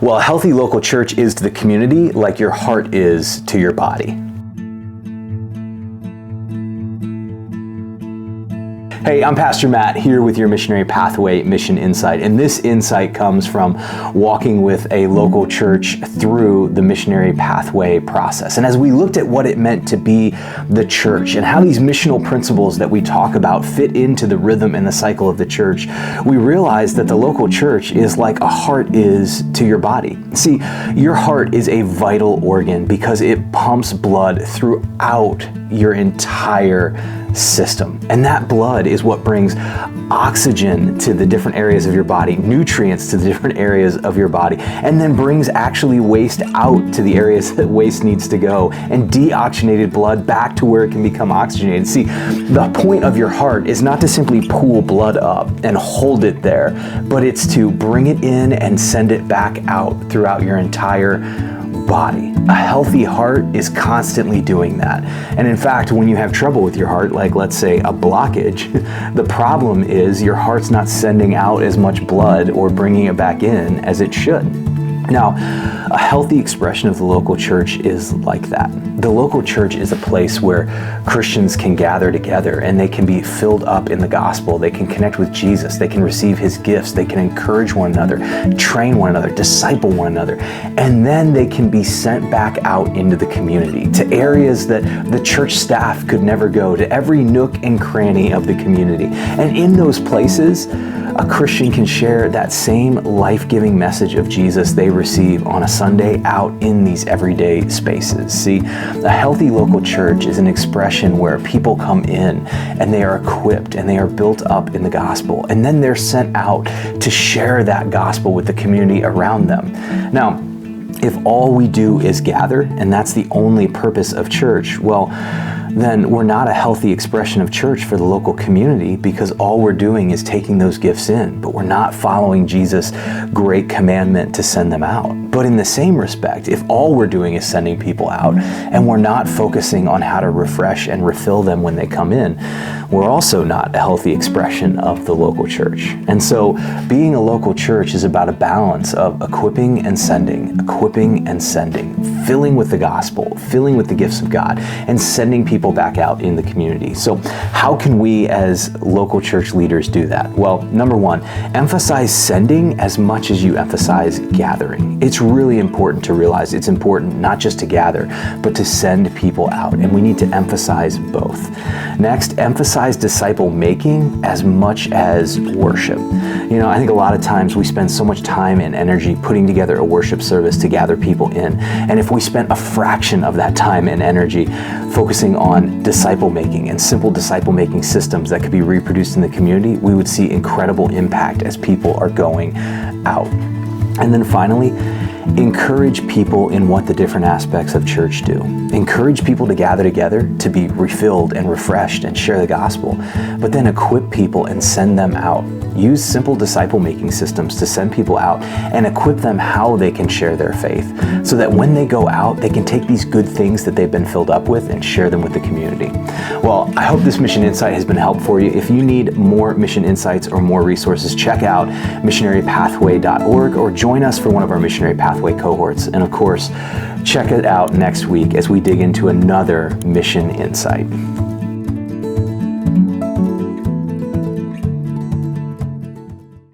Well, a healthy local church is to the community like your heart is to your body. Hey, I'm Pastor Matt here with your Missionary Pathway Mission Insight, and this insight comes from walking with a local church through the Missionary Pathway process. And as we looked at what it meant to be the church and how these missional principles that we talk about fit into the rhythm and the cycle of the church, we realized that the local church is like a heart is to your body. See, your heart is a vital organ because it pumps blood throughout your entire system. And that blood is what brings oxygen to the different areas of your body, nutrients to the different areas of your body, and then brings actually waste out to the areas that waste needs to go, and deoxygenated blood back to where it can become oxygenated. See, the point of your heart is not to simply pool blood up and hold it there, but it's to bring it in and send it back out throughout your entire body. A healthy heart is constantly doing that. And in fact, when you have trouble with your heart, like let's say a blockage, the problem is your heart's not sending out as much blood or bringing it back in as it should. Now, a healthy expression of the local church is like that. The local church is a place where Christians can gather together and they can be filled up in the gospel. They can connect with Jesus. They can receive his gifts. They can encourage one another, train one another, disciple one another, and then they can be sent back out into the community, to areas that the church staff could never go, to every nook and cranny of the community. And in those places, a Christian can share that same life-giving message of Jesus they receive on a Sunday out in these everyday spaces. See, a healthy local church is an expression where people come in and they are equipped and they are built up in the gospel, and then they're sent out to share that gospel with the community around them. Now, if all we do is gather, and that's the only purpose of church, well, then we're not a healthy expression of church for the local community, because all we're doing is taking those gifts in, but we're not following Jesus' great commandment to send them out. But in the same respect, if all we're doing is sending people out and we're not focusing on how to refresh and refill them when they come in, we're also not a healthy expression of the local church. And so being a local church is about a balance of equipping and sending, filling with the gospel, filling with the gifts of God, and sending people back out in the community. So how can we as local church leaders do that? Well, number one, emphasize sending as much as you emphasize gathering. It's really important to realize it's important not just to gather, but to send people out, and we need to emphasize both. Next, emphasize disciple making as much as worship. I think a lot of times we spend so much time and energy putting together a worship service to gather people in, and if we spent a fraction of that time and energy focusing on disciple making and simple disciple making systems that could be reproduced in the community, we would see incredible impact as people are going out. And then finally, encourage people in what the different aspects of church do. Encourage people to gather together, to be refilled and refreshed and share the gospel, but then equip people and send them out. Use simple disciple-making systems to send people out and equip them how they can share their faith, so that when they go out, they can take these good things that they've been filled up with and share them with the community. Well, I hope this Mission Insight has been helpful for you. If you need more Mission Insights or more resources, check out missionarypathway.org or join us for one of our Missionary Pathway cohorts. And of course, check it out next week as we dig into another Mission Insight.